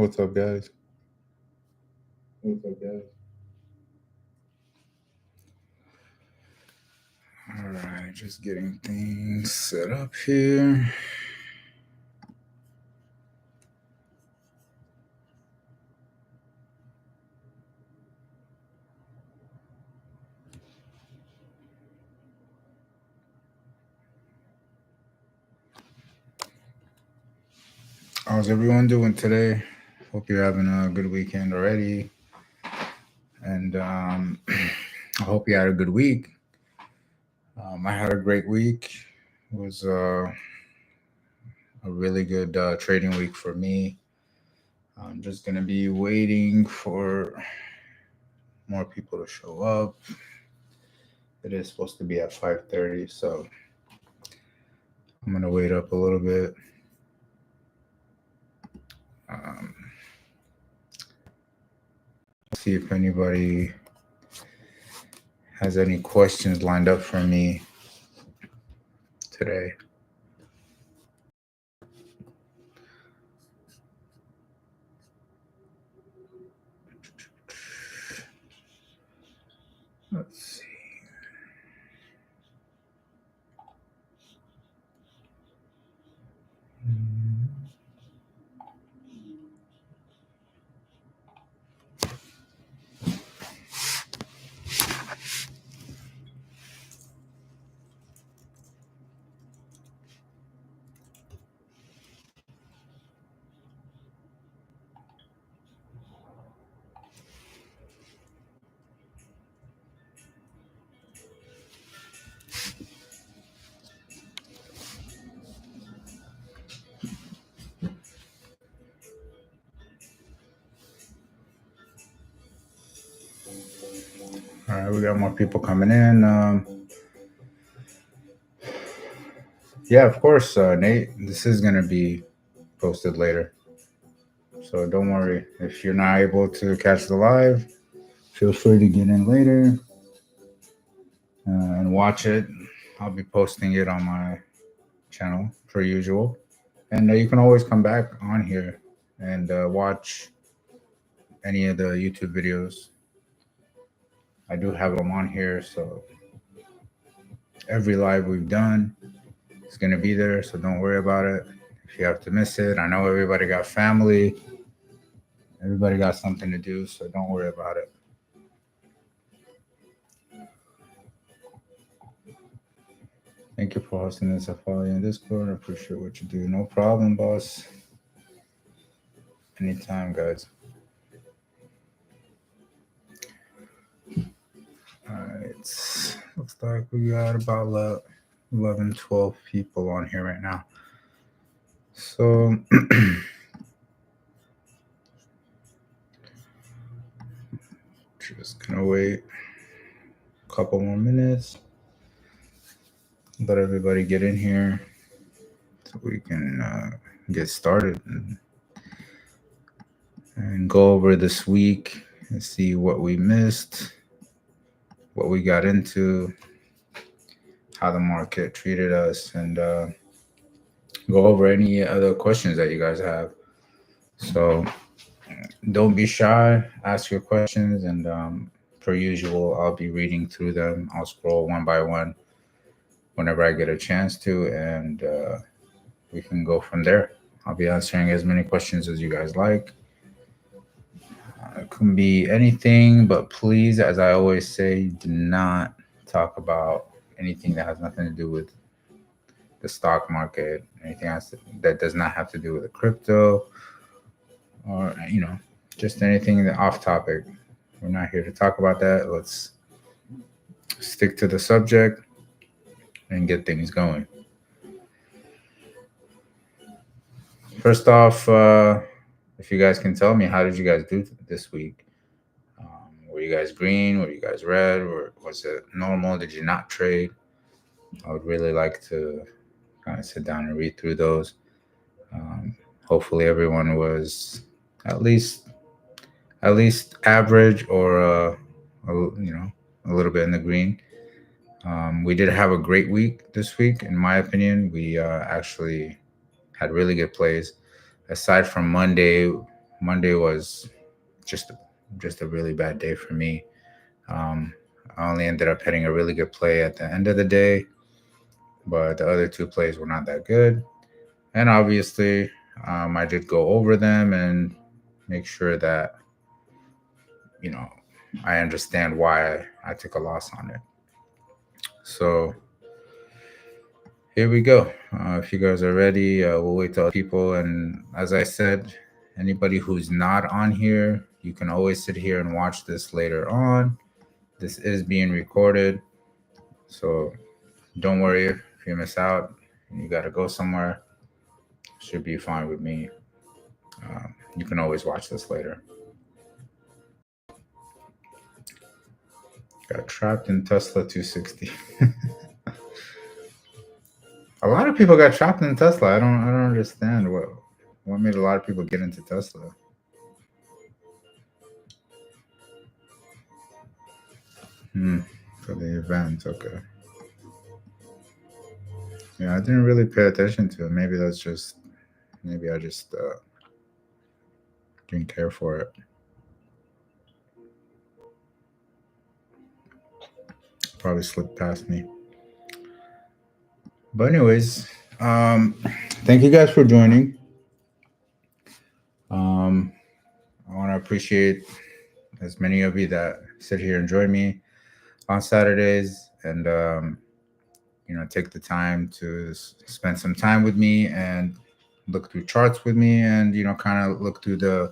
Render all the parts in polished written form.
What's up, guys? All right, just getting things set up here. How's everyone doing today? Hope you're having a good weekend already. And I hope you had a good week. I had a great week. It was a really good trading week for me. I'm just going to be waiting for more people to show up. It is supposed to be at 5:30, so I'm going to wait up a little bit. Um, see if anybody has any questions lined up for me today. Let's see. All right, we got more people coming in. Yeah, of course, Nate. This is going to be posted later. So don't worry. If you're not able to catch the live, feel free to get in later and watch it. I'll be posting it on my channel per usual. And you can always come back on here and watch any of the YouTube videos. I do have them on here, so every live we've done is going to be there, so don't worry about it. If you have to miss it, I know everybody got family, everybody got something to do, so don't worry about it. Thank you for hosting this. I follow you in Discord. I appreciate what you do. No problem, boss. Anytime, guys. All right. Looks like we got about 11, 12 people on here right now. So just gonna wait a couple more minutes. Let everybody get in here so we can get started and go over this week and see what we missed, what we got into, how the market treated us, and go over any other questions that you guys have. So don't be shy, ask your questions, and per usual, I'll be reading through them. I'll scroll one by one whenever I get a chance to, and we can go from there. I'll be answering as many questions as you guys like. It can be anything, but please, as I always say, do not talk about anything that has nothing to do with the stock market, anything else that does not have to do with the crypto, or just anything off topic. We're not here to talk about that. Let's stick to the subject and get things going. First off, if you guys can tell me, how did you guys do this week? Were you guys green? Were you guys red? Or was it normal? Did you not trade? I would really like to kind of sit down and read through those. Hopefully, everyone was at least average, or a little bit in the green. We did have a great week this week, in my opinion. We actually had really good plays. Aside from Monday, Monday was just just a really bad day for me. Um, I only ended up hitting a really good play at the end of the day, but the other two plays were not that good. And obviously, I did go over them and make sure that you know I understand why I took a loss on it. So here we go. If you guys are ready, we'll wait till people. And as I said, anybody who's not on here, you can always sit here and watch this later on. This is being recorded, so don't worry if you miss out and you got to go somewhere. Should be fine with me. You can always watch this later. Got trapped in Tesla 260. A lot of people got trapped in Tesla. I don't understand what made a lot of people get into Tesla. For the event, okay. Yeah, I didn't really pay attention to it. Maybe I just didn't care for it. Probably slipped past me. But anyways, thank you guys for joining. I want to appreciate as many of you that sit here and join me on Saturdays, and take the time to spend some time with me and look through charts with me, and kind of look through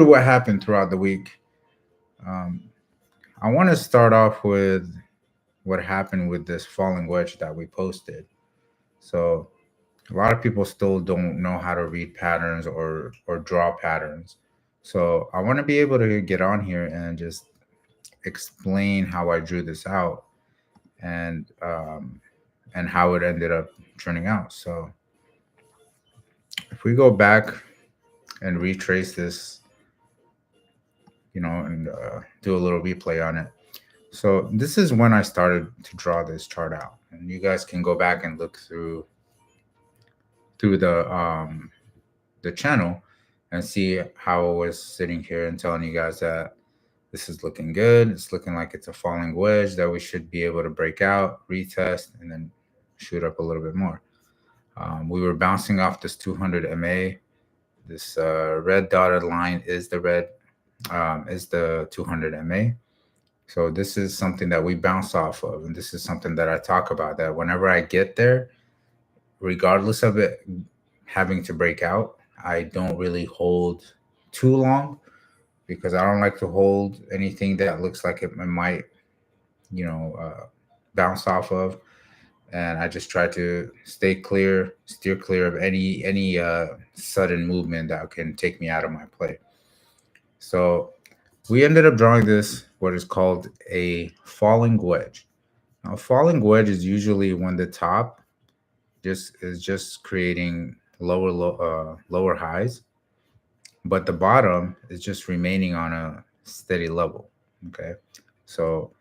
what happened throughout the week. Um, I want to start off with what happened with this falling wedge that we posted. So a lot of people still don't know how to read patterns or draw patterns. So I want to be able to get on here and just explain how I drew this out, and how it ended up turning out. So if we go back and retrace this, and do a little replay on it. So this is when I started to draw this chart out, and you guys can go back and look through the channel and see how I was sitting here and telling you guys that this is looking good. It's looking like it's a falling wedge that we should be able to break out, retest, and then shoot up a little bit more. We were bouncing off this 200 MA. This red dotted line is the 200 MA. So this is something that we bounce off of, and this is something that I talk about, that whenever I get there, regardless of it having to break out, I don't really hold too long, because I don't like to hold anything that looks like it might, bounce off of. And I just try to steer clear of any sudden movement that can take me out of my play. So we ended up drawing this, what is called a falling wedge. Now, a falling wedge is usually when the top just creating lower highs, but the bottom is just remaining on a steady level. Okay, so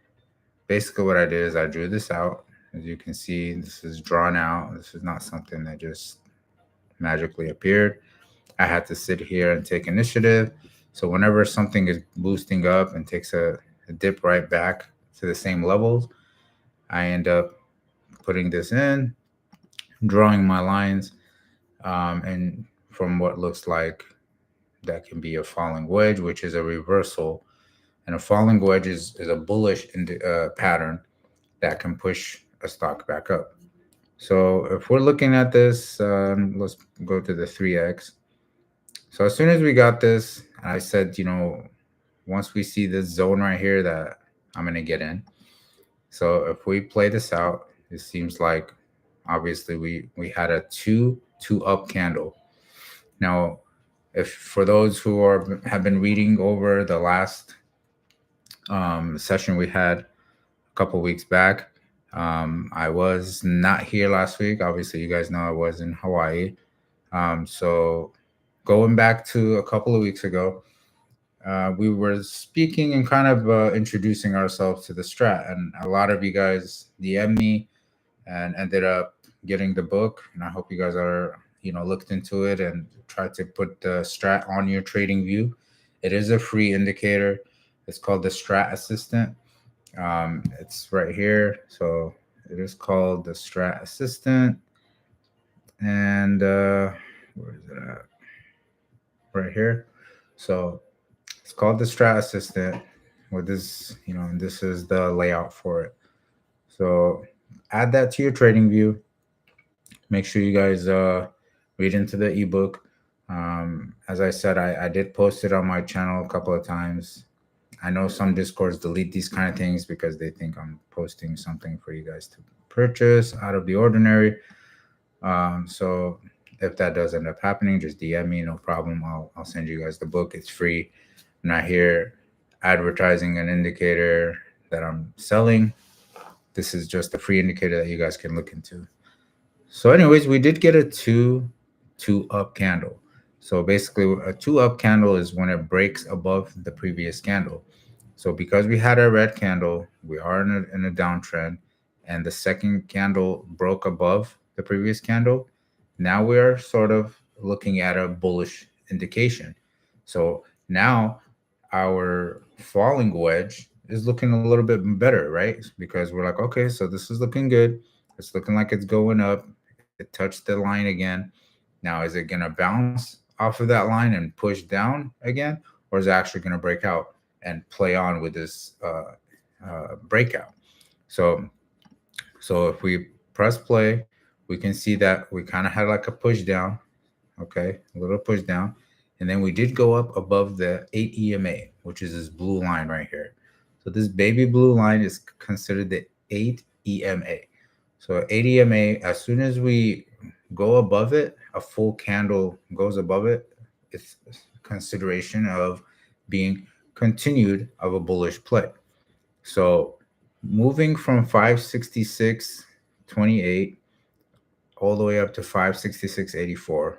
basically what I did is I drew this out. As you can see, this is drawn out. This is not something that just magically appeared. I had to sit here and take initiative. So whenever something is boosting up and takes a dip right back to the same levels, I end up putting this in, drawing my lines, and from what looks like that can be a falling wedge, which is a reversal. And a falling wedge is a bullish pattern that can push a stock back up. So if we're looking at this, let's go to the 3x. So as soon as we got this, I said, once we see this zone right here, that I'm going to get in. So if we play this out, it seems like obviously we had a two up candle. Now, if for those who have been reading over the last session we had a couple weeks back, I was not here last week. Obviously, you guys know I was in Hawaii. So going back to a couple of weeks ago, we were speaking and kind of introducing ourselves to the strat, and a lot of you guys DM me and ended up getting the book. And I hope you guys are looked into it and tried to put the strat on your trading view. It is a free indicator. It's called the Strat Assistant. It's right here. So it is called the Strat Assistant. And where is it at? Right here. So it's called the Strat Assistant. With this, and this is the layout for it. So add that to your trading view. Make sure you guys read into the ebook. As I said, I did post it on my channel a couple of times. I know some Discords delete these kind of things because they think I'm posting something for you guys to purchase out of the ordinary. So if that does end up happening, just DM me, no problem. I'll send you guys the book. It's free. I'm not here advertising an indicator that I'm selling. This is just a free indicator that you guys can look into. So anyways, we did get a two up candle. So basically a 2 up candle is when it breaks above the previous candle. So because we had a red candle, we are in a downtrend, and the second candle broke above the previous candle. Now we're sort of looking at a bullish indication. So now our falling wedge is looking a little bit better, right? Because we're like, okay, so this is looking good. It's looking like it's going up. It touched the line again. Now, is it going to bounce off of that line and push down again? Or is it actually going to break out and play on with this breakout? So, so if we press play, we can see that we kind of had like a push down, okay, a little push down. And then we did go up above the 8 EMA, which is this blue line right here. So this baby blue line is considered the 8 EMA. So 8 EMA, as soon as we go above it, a full candle goes above it, it's consideration of being continued of a bullish play. So moving from 566.28 all the way up to 566.84,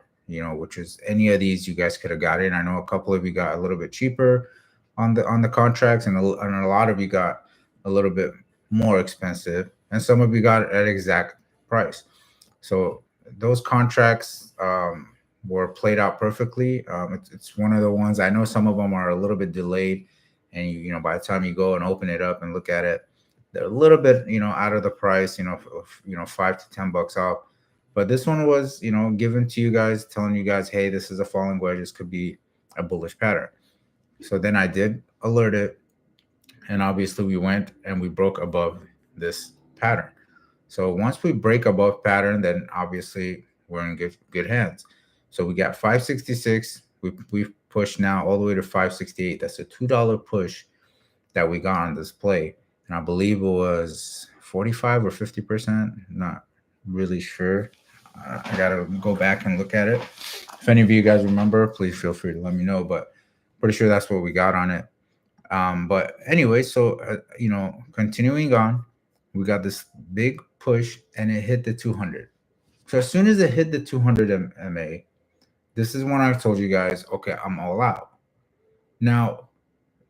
which is any of these you guys could have gotten. I know a couple of you got a little bit cheaper on the contracts, and a lot of you got a little bit more expensive, and some of you got at exact price. So those contracts were played out perfectly. It's one of the ones, I know some of them are a little bit delayed, and by the time you go and open it up and look at it, they're a little bit out of the price, 5 to 10 bucks off. But this one was given to you guys, telling you guys, hey, this is a falling wedge, this could be a bullish pattern. So then I did alert it, and obviously we went and we broke above this pattern. So once we break above pattern, then obviously we're in good hands. So we got 566. We've pushed now all the way to 568. That's a $2 push that we got on this play. And I believe it was 45 or 50%. Not really sure. I got to go back and look at it. If any of you guys remember, please feel free to let me know. But pretty sure that's what we got on it. But anyway, so, continuing on, we got this big push and it hit the 200. So as soon as it hit the 200 MA, this is when I told you guys, okay, I'm all out. Now,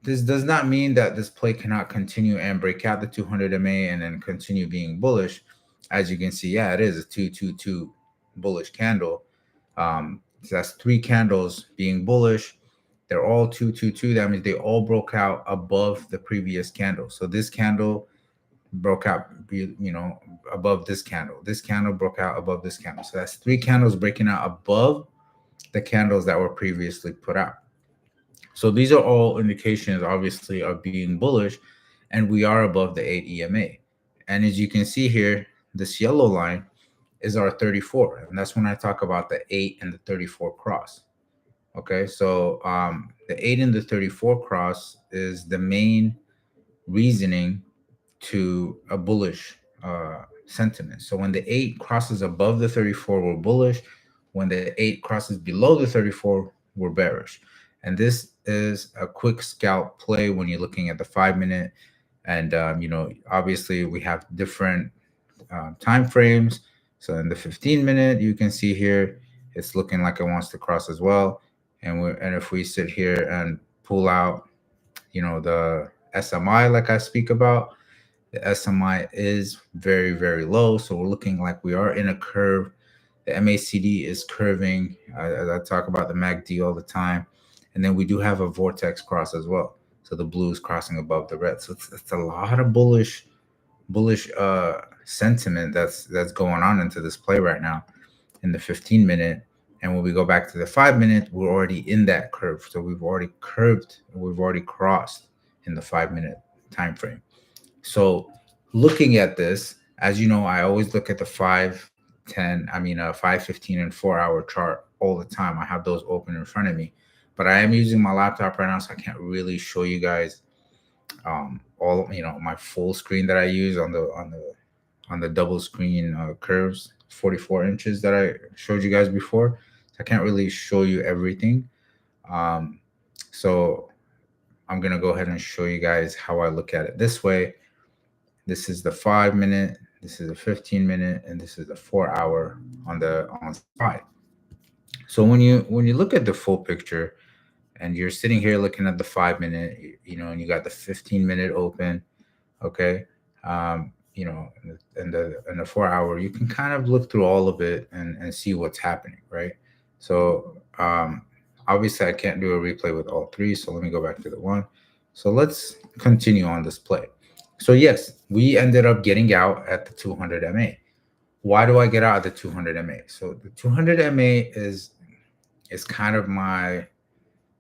this does not mean that this play cannot continue and break out the 200 MA and then continue being bullish. As you can see, yeah, it is a 222 bullish candle. So that's 3 candles being bullish. They're all 222. That means they all broke out above the previous candle. So this candle broke out, above this candle. This candle broke out above this candle. So that's 3 candles breaking out above the candles that were previously put out. So these are all indications, obviously, of being bullish, and we are above the 8 EMA. And as you can see here, this yellow line is our 34, and that's when I talk about the 8 and the 34 cross. Okay, so the 8 and the 34 cross is the main reasoning to a bullish sentiment. So when the 8 crosses above the 34, we're bullish. When the 8 crosses below the 34, we're bearish. And this is a quick scalp play when you're looking at the 5-minute. And, obviously we have different time frames. So in the 15-minute, you can see here, it's looking like it wants to cross as well. And if we sit here and pull out, the SMI, like I speak about, the SMI is very, very low. So we're looking like we are in a curve The MACD is curving. I talk about the MACD all the time. And then we do have a vortex cross as well. So the blue is crossing above the red. So it's a lot of bullish sentiment that's going on into this play right now in the 15-minute. And when we go back to the 5-minute, we're already in that curve. So we've already curved, we've already crossed in the 5-minute time frame. So looking at this, as you know, I always look at the 5, 15, and 4 hour chart all the time. I have those open in front of me, but I am using my laptop right now, so I can't really show you guys all my full screen that I use on the double screen curves, 44 inches that I showed you guys before. So I can't really show you everything. Um, so I'm gonna go ahead and show you guys how I look at it this way. This is the 5-minute, this is the 15-minute, and this is the 4 hour on SPY. So when you look at the full picture and you're sitting here looking at the 5-minute, and you got the 15-minute open, okay, and the 4 hour, you can kind of look through all of it and see what's happening, right? So obviously I can't do a replay with all three, so let me go back to the one. So let's continue on this play. So yes, we ended up getting out at the 200 MA. Why do I get out at the 200 MA? So the 200 MA is kind of my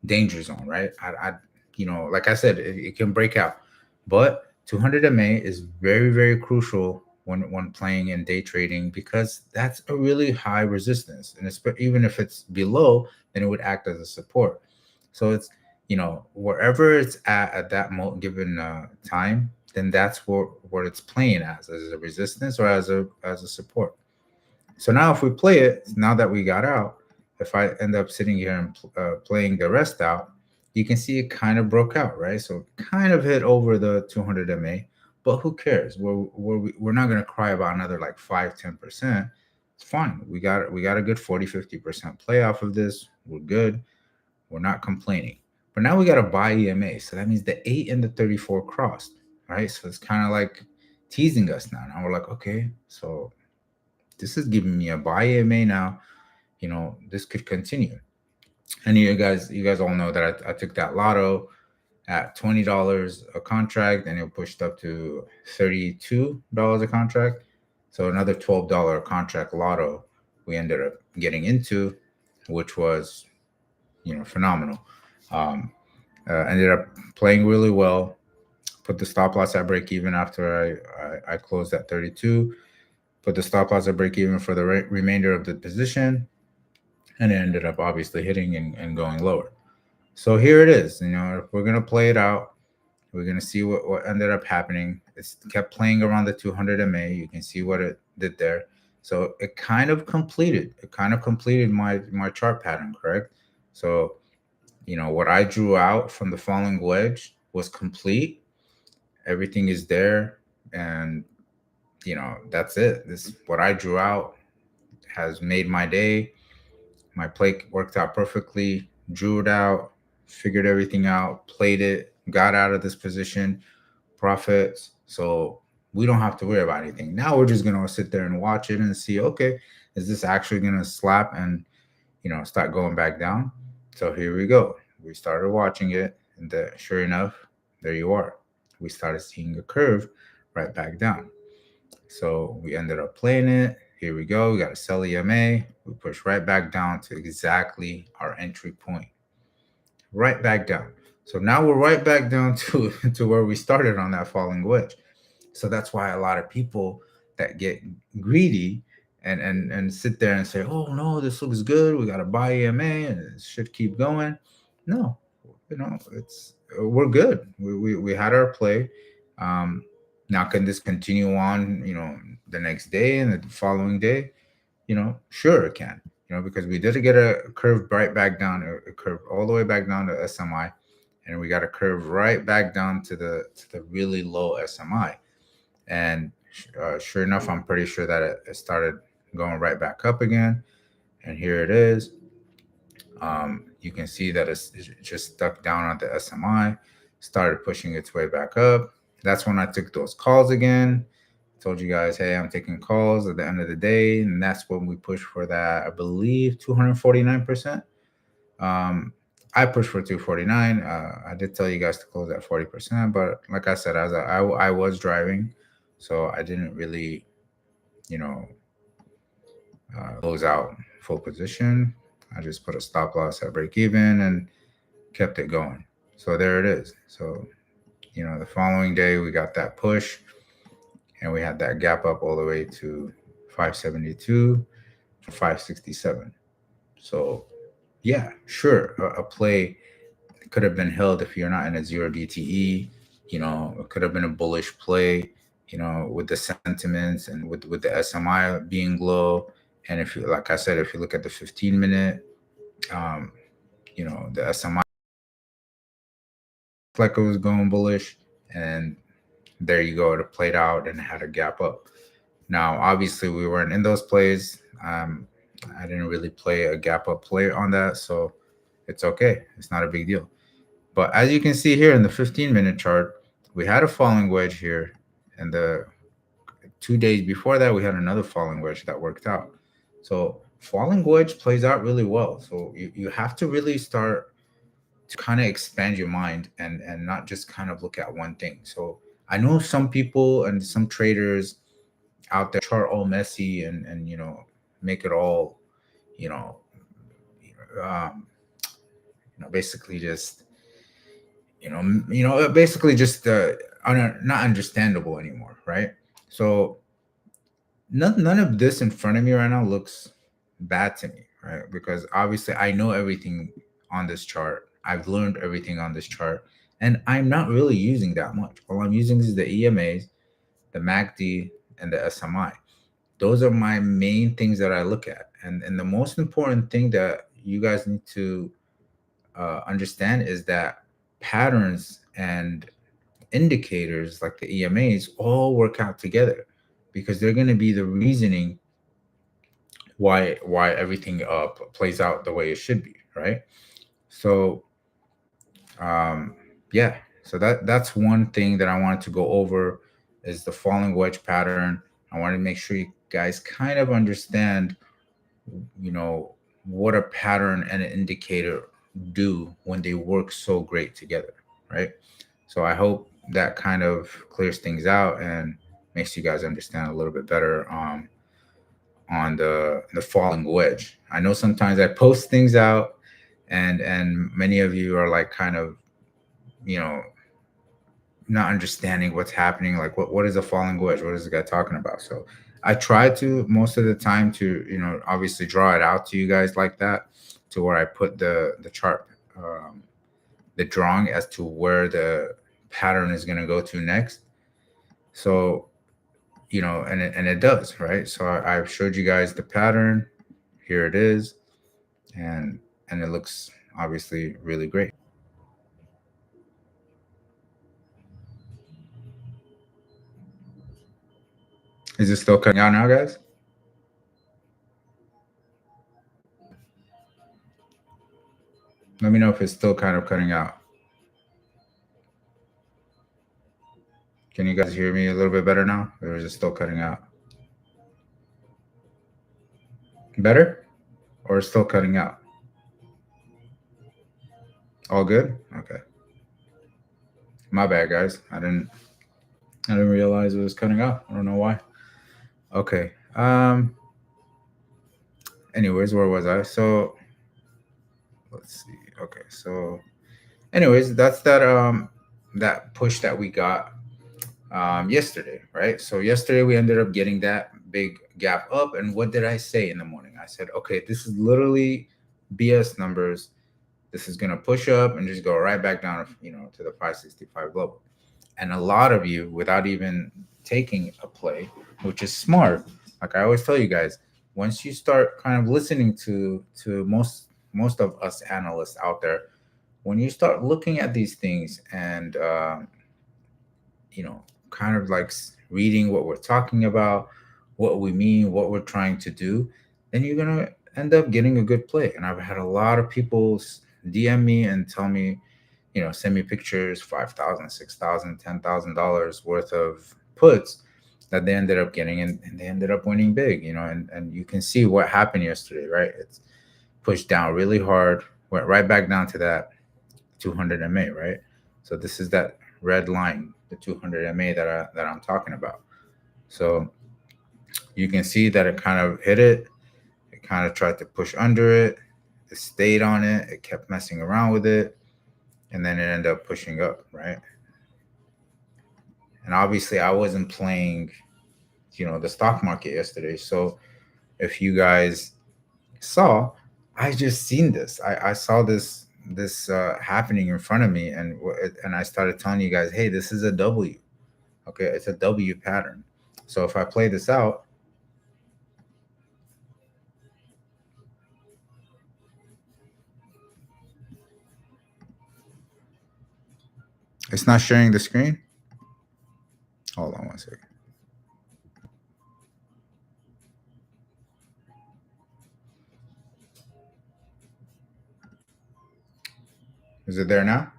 danger zone, right? Like I said, it can break out, but 200 MA is very, very crucial when playing in day trading, because that's a really high resistance, and even if it's below, then it would act as a support. So it's wherever it's at that given time, then that's what it's playing as a resistance or as a support. So now if we play it, now that we got out, if I end up sitting here and playing the rest out, you can see it kind of broke out, right? So it kind of hit over the 200 MA, but who cares? We're not going to cry about another like 5-10%. It's fine. We got a good 40-50% play off of this. We're good. We're not complaining. But now we got to buy EMA. So that means the 8 and the 34 crossed, right? So it's kind of like teasing us now. Now we're like, okay, so this is giving me a buy EMA now. This could continue. And you guys all know that I took that lotto at $20 a contract, and it pushed up to $32 a contract. So another $12 contract lotto we ended up getting into, which was phenomenal. Ended up playing really well. Put the stop loss at break even after I closed at 32. Put the stop loss at break even for the remainder of the position, and it ended up obviously hitting and going lower. So here it is. If we're gonna play it out, we're gonna see what ended up happening. It kept playing around the 200 MA. You can see what it did there. So it kind of completed. my chart pattern, correct? So what I drew out from the falling wedge was complete. Everything is there, and that's it. This what I drew out has made my day. My play worked out perfectly. Drew it out, figured everything out, played it, got out of this position, profits. So we don't have to worry about anything. Now we're just gonna sit there and watch it and see, okay, is this actually gonna slap and start going back down? So here we go. We started watching it, and sure enough, there you are. We started seeing a curve right back down. So we ended up playing it. Here we go. We got a sell EMA. We push right back down to exactly our entry point. Right back down. So now we're right back down to where we started on that falling wedge. So that's why a lot of people that get greedy and sit there and say, oh no, this looks good, we got to buy EMA and it should keep going. No, we're good. We had our play. Now can this continue on the next day and the following day? Sure it can, because we did get a curve right back down, a curve all the way back down to SMI, and we got a curve right back down to the really low SMI. And sure enough, I'm pretty sure that it started going right back up again. And here it is. You can see that it's just stuck down on the SMI, started pushing its way back up. That's when I took those calls again. told you guys, hey, I'm taking calls at the end of the day, and that's when we push for that. I believe 249%. Um, I pushed for 249. I did tell you guys to close at 40%, but like I said, I was driving, so I didn't really, you know, close out full position. I just put a stop loss at break even and kept it going. So there it is. So, the following day we got that push and we had that gap up all the way to 572 to 567. So, yeah, sure, a play could have been held if you're not in a zero DTE. It could have been a bullish play, with the sentiments and with the SMI being low. And if you, like I said, if you look at the 15-minute, um, the SMI like it was going bullish, and there you go, it played out and it had a gap up. Now, obviously, we weren't in those plays. I didn't really play a gap up play on that, so it's okay. It's not a big deal. But as you can see here in the 15-minute chart, we had a falling wedge here, and the 2 days before that, we had another falling wedge that worked out. So falling wedge plays out really well. So you have to really start to kind of expand your mind and not just kind of look at one thing. So I know some people and some traders out there chart all messy and make it all you know um, basically just basically just not understandable anymore, right? So none of this in front of me right now looks bad to me, right? Because obviously I know everything on this chart. I've learned everything on this chart, and I'm not really using that much. All I'm using is the EMAs, the MACD, and the SMI. Those are my main things that I look at. And the most important thing that you guys need to understand is that patterns and indicators like the EMAs all work out together, because they're going to be the reasoning why everything plays out the way it should be, right? So um yeah, so that's one thing that I wanted to go over, is the falling wedge pattern. I wanted to make sure you guys kind of understand what a pattern and an indicator do when they work so great together, right? So I hope that kind of clears things out and makes you guys understand a little bit better on the falling wedge. I know sometimes I post things out, and many of you are like kind of you know not understanding what's happening. Like, what is a falling wedge? What is the guy talking about? So I try to most of the time to obviously draw it out to you guys like that, to where I put the chart, the drawing as to where the pattern is going to go to next. So and it does, right? So I've showed you guys the pattern. Here it is, and it looks obviously really great. Is it still cutting out now, guys? Let me know if it's still kind of cutting out. Can you guys hear me a little bit better now, or is it still cutting out? Better, or still cutting out? All good? Okay. My bad, guys. I didn't realize it was cutting out. I don't know why. Okay. Anyways, where was I? So let's see. Okay. So anyways, that's that push that we got yesterday, right? So yesterday we ended up getting that big gap up, and what did I say in the morning? I said, okay, this is literally BS numbers. This is gonna push up and just go right back down, to the 565 level. And a lot of you, without even taking a play, which is smart, like I always tell you guys, once you start kind of listening to most of us analysts out there, when you start looking at these things and kind of like reading what we're talking about, what we mean, what we're trying to do, then you're gonna end up getting a good play. And I've had a lot of people DM me and tell me, send me pictures, $5,000, $6,000, $10,000 worth of puts, that they ended up getting, and they ended up winning big, and you can see what happened yesterday, right? It's pushed down really hard, went right back down to that 200 MA, right? So this is that red line, the 200 MA that I'm talking about. So you can see that it kind of hit it. It kind of tried to push under it. It stayed on it. It kept messing around with it, and then it ended up pushing up, right? And obviously, I wasn't playing, the stock market yesterday. So if you guys saw, I just seen this. I saw this happening in front of me, and I started telling you guys, hey, this is a W. Okay, it's a W pattern. So if I play this out, it's not sharing the screen. Hold on one second. Is it there now?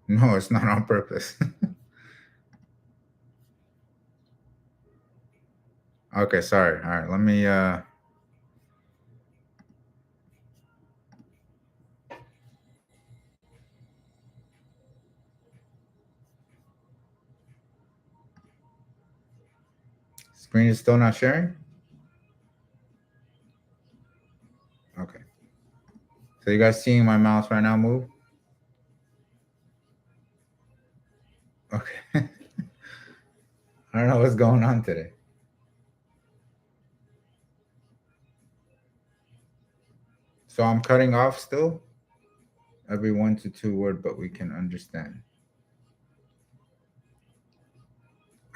No, it's not on purpose. Okay, sorry. All right, let me screen is still not sharing? Okay. So you guys seeing my mouse right now move? Okay. I don't know what's going on today. So I'm cutting off still every 1 to 2 word, but we can understand.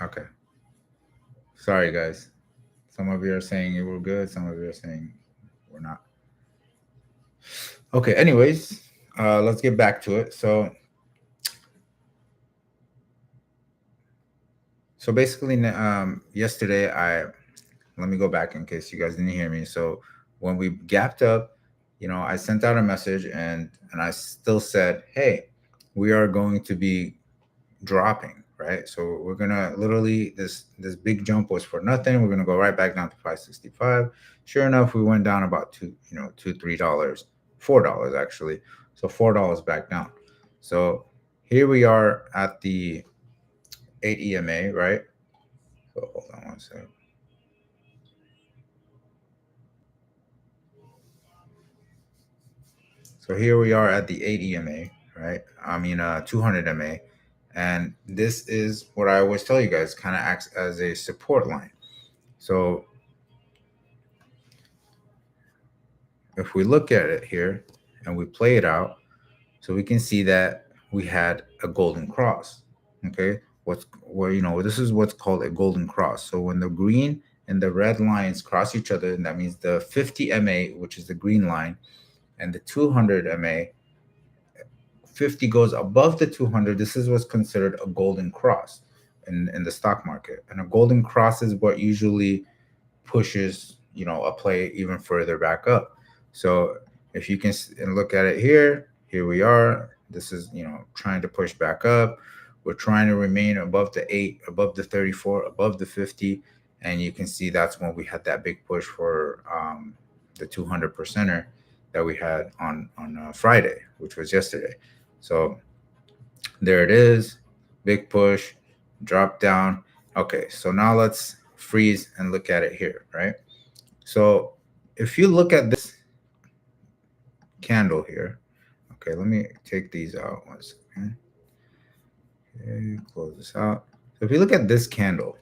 Okay. Sorry, guys. Some of you are saying you were good. Some of you are saying we're not. Okay. Anyways, let's get back to it. So basically, yesterday let me go back in case you guys didn't hear me. So when we gapped up, I sent out a message and I still said, hey, we are going to be dropping, right? So we're gonna literally this big jump was for nothing. We're gonna go right back down to 565. Sure enough, we went down about $2, $3, $4 actually. So $4 back down. So here we are at the 8 EMA, right? So hold on one second. So here we are at the 8 EMA, right? I mean 200 MA. And this is what I always tell you guys, kind of acts as a support line. So if we look at it here and we play it out, so we can see that we had a golden cross. Okay, this is what's called a golden cross. So when the green and the red lines cross each other, and that means the 50 MA, which is the green line, and the 200 MA, 50 goes above the 200. This is what's considered a golden cross in the stock market, and a golden cross is what usually pushes a play even further back up. So if you can look at it here we are. This is trying to push back up. We're trying to remain above the 8, above the 34, above the 50, and you can see that's when we had that big push for the 200 percenter that we had on Friday, which was yesterday. So there it is, big push, drop down. Okay, so now let's freeze and look at it here, right? So if you look at this candle here, okay, let me take these out once. Okay, close this out. So if you look at this candle,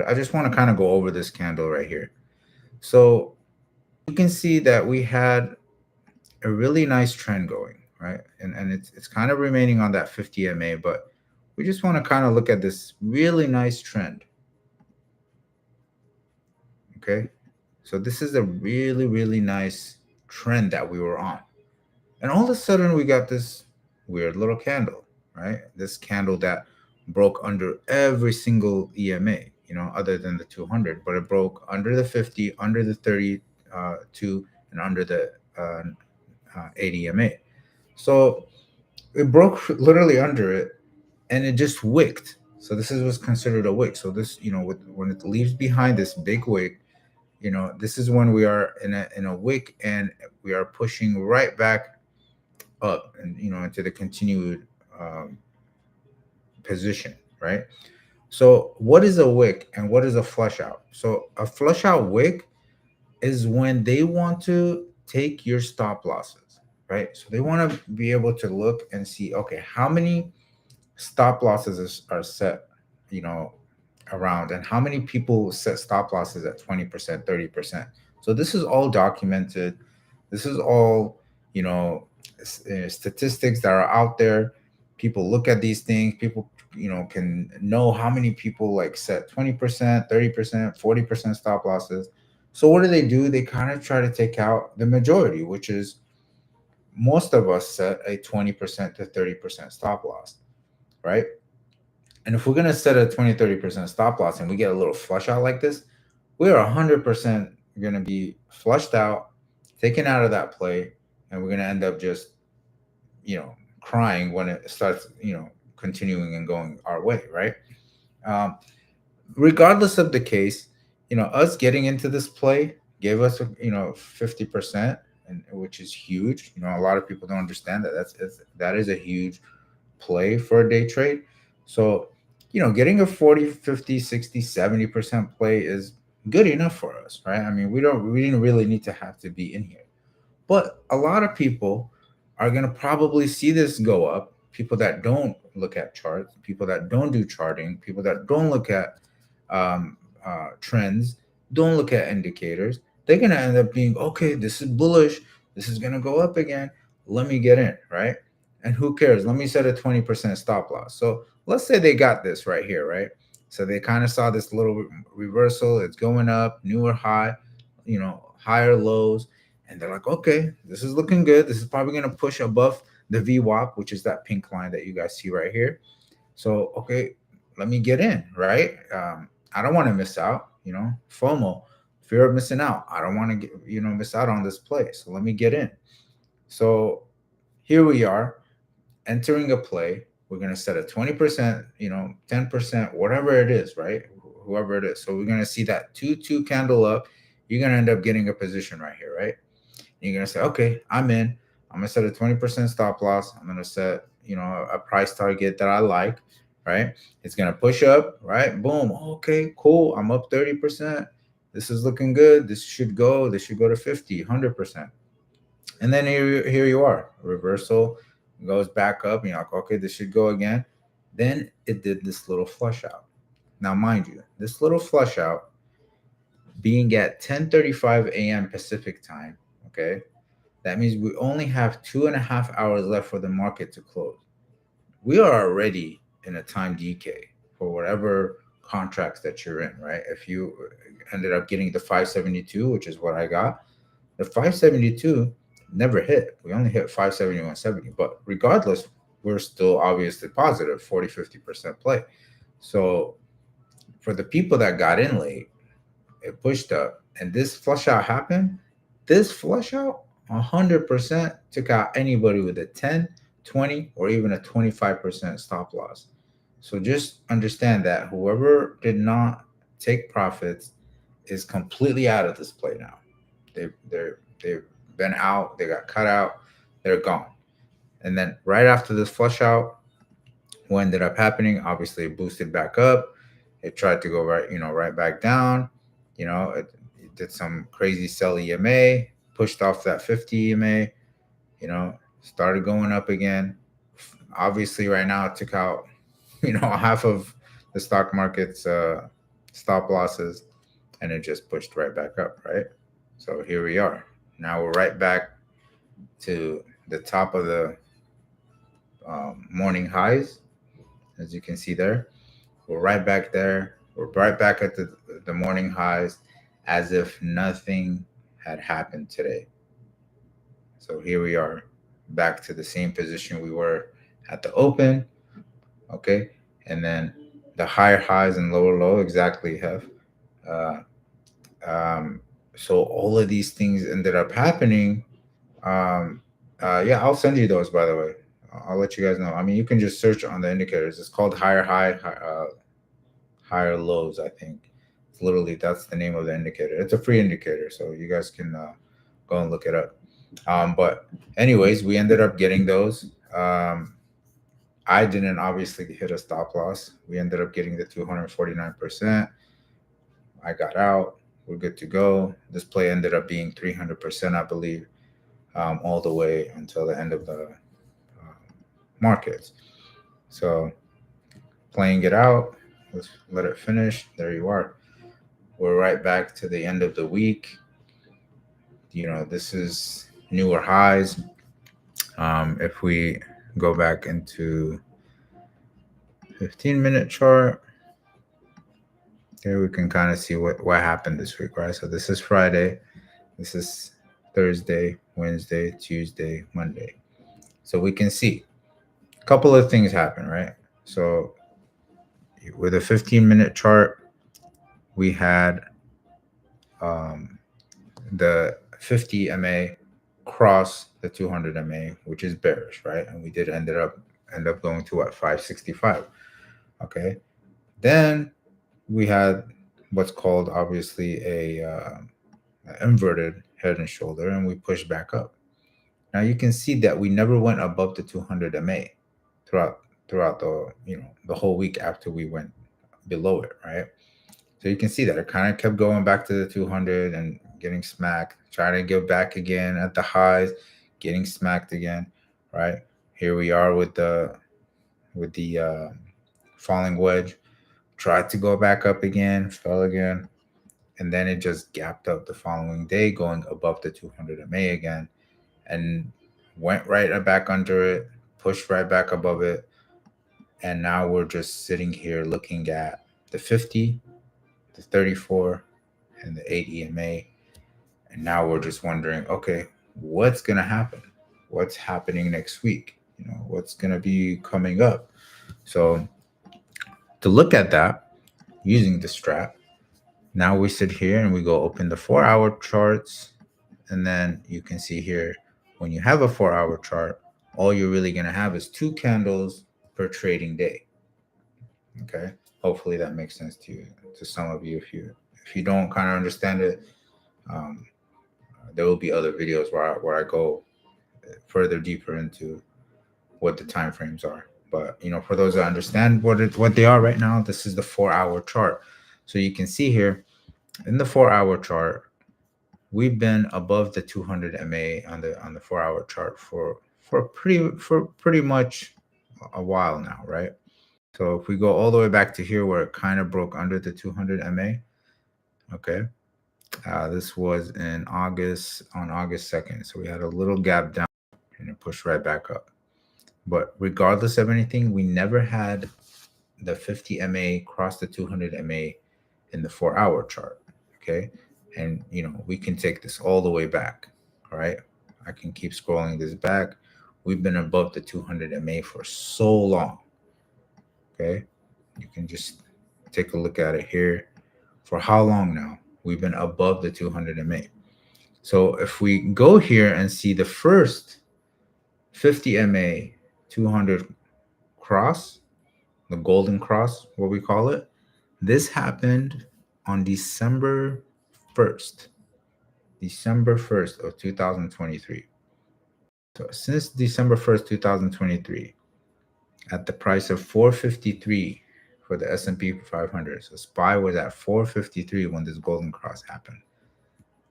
I just want to kind of go over this candle right here. So you can see that we had a really nice trend going, right? And it's kind of remaining on that 50 MA, but we just want to kind of look at this really nice trend. Okay. So this is a really, really nice trend that we were on. And all of a sudden we got this weird little candle, right? This candle that broke under every single EMA, other than the 200, but it broke under the 50, under the 32, and under the 80 EMA. So it broke literally under it, and it just wicked. So this is what's considered a wick. So this, when it leaves behind this big wick, this is when we are in a wick, and we are pushing right back up, and into the continued um, position, right? So what is a wick and what is a flush out? So a flush out wick is when they want to take your stop losses, right? So they want to be able to look and see, okay, how many stop losses are set, you know, around, and how many people set stop losses at 20%, 30%. So this is all documented. This is all, statistics that are out there. People look at these things. People, can know how many people like set 20%, 30%, 40% stop losses. So what do? They kind of try to take out the majority, which is most of us set a 20% to 30% stop loss, right? And if we're going to set a 20, 30% stop loss and we get a little flush out like this, we're 100% going to be flushed out, taken out of that play, and we're going to end up just, you know, crying when it starts, continuing and going our way, right? Um, Regardless of the case, us getting into this play gave us, 50%, and which is huge. A lot of people don't understand that. That is a huge play for a day trade. So, getting a 40, 50, 60, 70% play is good enough for us, right? I mean, we didn't really need to have to be in here. But a lot of people are going to probably see this go up. People that don't look at charts, people that don't do charting, people that don't look at trends, don't look at indicators, they're going to end up being, okay, this is bullish. This is going to go up again. Let me get in, right? And who cares? Let me set a 20% stop loss. So let's say they got this right here, right? So they kind of saw this little reversal. It's going up, newer high, higher lows. And they're like, okay, this is looking good. This is probably going to push above the VWAP, which is that pink line that you guys see right here. So, okay, let me get in, right? I don't want to miss out, FOMO, fear of missing out. I don't want to get, miss out on this play. So let me get in. So here we are entering a play. We're going to set a 20%, 10%, whatever it is, right? Whoever it is. So we're going to see that 2-2 candle up. You're going to end up getting a position right here, right? And you're going to say, okay, I'm in. I'm going to set a 20% stop loss. I'm going to set, a price target that I like, right? It's going to push up, right? Boom. Okay, cool. I'm up 30%. This is looking good. This should go. This should go to 50, 100%. And then here you are, reversal goes back up. You're like, okay, this should go again. Then it did this little flush out. Now, mind you, this little flush out being at 10:35 a.m. Pacific time, okay, that means we only have 2.5 hours left for the market to close. We are already in a time decay for whatever contracts that you're in, right? If you ended up getting the 572, which is what I got, the 572 never hit. We only hit 571.70. But regardless, we're still obviously positive, 40, 50% play. So for the people that got in late, it pushed up and this flush out happened. This flush out 100% took out anybody with a 10, 20, or even a 25% stop loss. So just understand that whoever did not take profits is completely out of this play now. They've been out. They got cut out. They're gone. And then right after this flush out, what ended up happening? Obviously, it boosted back up. It tried to go right back down. It did some crazy sell EMA, pushed off that 50 EMA. Started going up again. Obviously, right now it took out half of the stock market's stop losses, and it just pushed right back up, right? So here we are. Now we're right back to the top of the morning highs, as you can see there. We're right back there. We're right back at the morning highs as if nothing had happened today. So here we are back to the same position we were at the open. Okay. And then the higher highs and lower low exactly have. Uh, so all of these things ended up happening. Yeah, I'll send you those, by the way. I'll let you guys know. I mean, you can just search on the indicators. It's called higher lows. I think it's literally that's the name of the indicator. It's a free indicator, so you guys can go and look it up. But anyways, we ended up getting those. I didn't obviously hit a stop loss. We ended up getting the 249%. I got out. We're good to go. This play ended up being 300%, I believe, all the way until the end of the markets. So playing it out, let's let it finish. There you are. We're right back to the end of the week. This is newer highs. If we go back into 15-minute chart, here we can kind of see what happened this week, right? So this is Friday, this is Thursday, Wednesday, Tuesday, Monday. So we can see a couple of things happen, right? So with a 15-minute chart, we had the 50 MA cross the 200 MA, which is bearish, right? And we did end up going to what, 565. Okay. Then we had what's called obviously a inverted head and shoulder, and we pushed back up. Now you can see that we never went above the 200 MA throughout the whole week after we went below it, right? So you can see that it kind of kept going back to the 200 and getting smacked, trying to get back again at the highs, getting smacked again, right? Here we are with the falling wedge, tried to go back up again, fell again, and then it just gapped up the following day, going above the 200 MA again, and went right back under it, pushed right back above it, and now we're just sitting here looking at the 50, the 34, and the 8 EMA, and now we're just wondering, okay, what's gonna happen? What's happening next week? What's gonna be coming up? So to look at that using the strat, now we sit here and we go open the 4-hour charts, and then you can see here when you have a 4-hour chart, all you're really gonna have is 2 candles per trading day. Okay, hopefully that makes sense to some of you. If you don't kind of understand it, there will be other videos where I go further deeper into what the time frames are. But for those that understand what they are right now, this is the 4-hour chart. So you can see here in the 4-hour chart, we've been above the 200 MA on the 4-hour chart for pretty much a while now, right? So if we go all the way back to here where it kind of broke under the 200 MA, okay, this was on August 2nd. So we had a little gap down and it pushed right back up. But regardless of anything, we never had the 50 MA cross the 200 MA in the 4-hour chart, okay? And, we can take this all the way back, all right? I can keep scrolling this back. We've been above the 200 MA for so long, okay? You can just take a look at it here. For how long now? We've been above the 200 MA. So if we go here and see the first 50 MA 200 cross, the golden cross, what we call it, this happened on December 1st of 2023. So since December 1st, 2023, at the price of 453 for the S&P 500. So SPY was at 453 when this golden cross happened.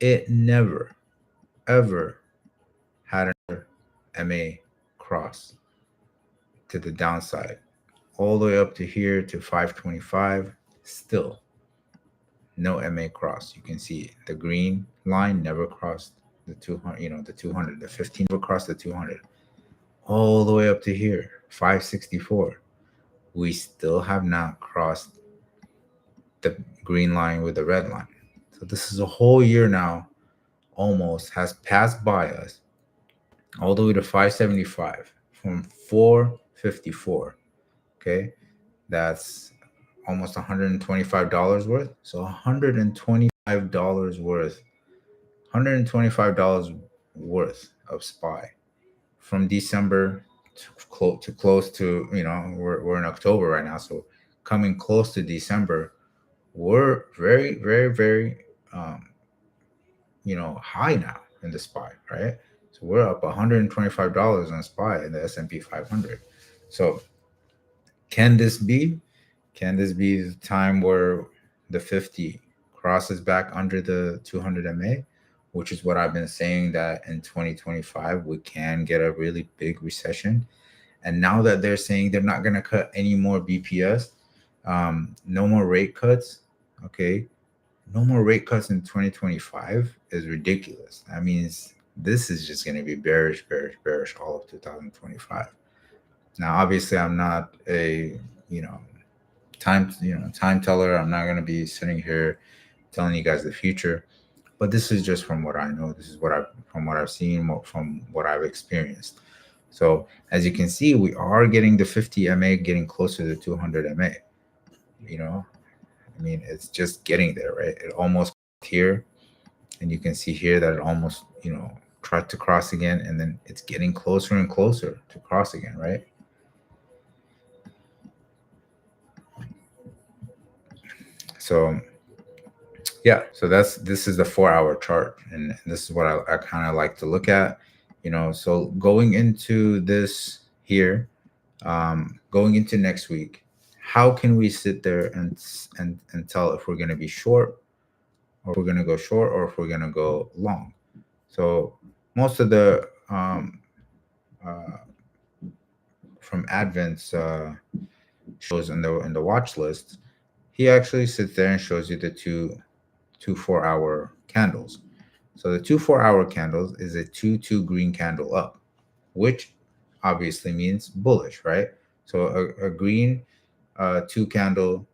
It never, ever had an MA cross to the downside. All the way up to here to 525, still no MA cross. You can see the green line never crossed the 200, the 200, the 15 never crossed the 200. All the way up to here, 564. We still have not crossed the green line with the red line. So this is a whole year now, almost has passed by us, all the way to 575 from 454. Okay, that's almost $125 worth. So $125 worth, $125 worth of SPY from December close to, we're in October right now, so coming close to December, we're very, very, very high now in the SPY, right? So we're up $125 on SPY in the S&P 500. So can this be? Can this be the time where the 50 crosses back under the 200 MA, which is what I've been saying, that in 2025 we can get a really big recession. And now that they're saying they're not going to cut any more BPS, no more rate cuts, okay? No more rate cuts in 2025 is ridiculous. That means this is just going to be bearish, bearish, bearish all of 2025. Now, obviously, I'm not a time teller. I'm not going to be sitting here telling you guys the future, but this is just from what I know. This is from what I've seen, from what I've experienced. So as you can see, we are getting the 50 MA getting closer to 200 MA. I mean, it's just getting there, right? It almost here, and you can see here that it almost, tried to cross again, and then it's getting closer and closer to cross again, right? So yeah, so this is the 4-hour chart, and this is what I kind of like to look at. So going into this here, going into next week, how can we sit there and tell if we're going to be short, or if we're going to go short, or if we're going to go long? So most of the from Advent's shows in the watch list, he actually sits there and shows you the two 4-hour candles. So the 2 4-hour candles is a 2 green candle up, which obviously means bullish, right? So a green 2 candle,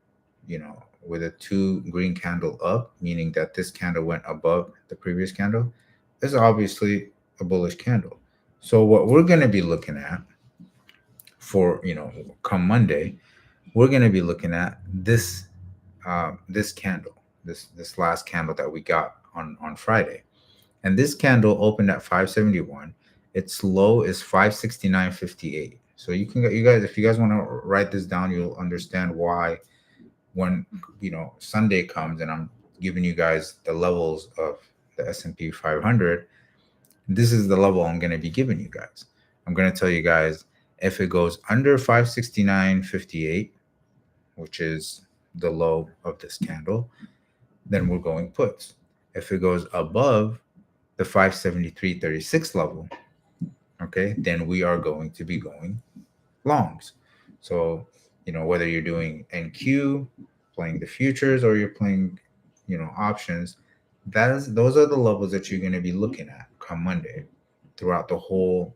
with a 2 green candle up, meaning that this candle went above the previous candle, is obviously a bullish candle. So what we're going to be looking at for, come Monday, we're going to be looking at this this candle, this last candle that we got on Friday. And this candle opened at 571. Its low is 569.58. So you guys, if you guys want to write this down, you'll understand why when Sunday comes and I'm giving you guys the levels of the S&P 500, this is the level I'm going to be giving you guys. I'm going to tell you guys, if it goes under 569.58, which is the low of this candle, then we're going puts. If it goes above the 573.36 level, okay, then we are going to be going longs. So, whether you're doing NQ, playing the futures, or you're playing, options, those are the levels that you're going to be looking at come Monday. Throughout the whole,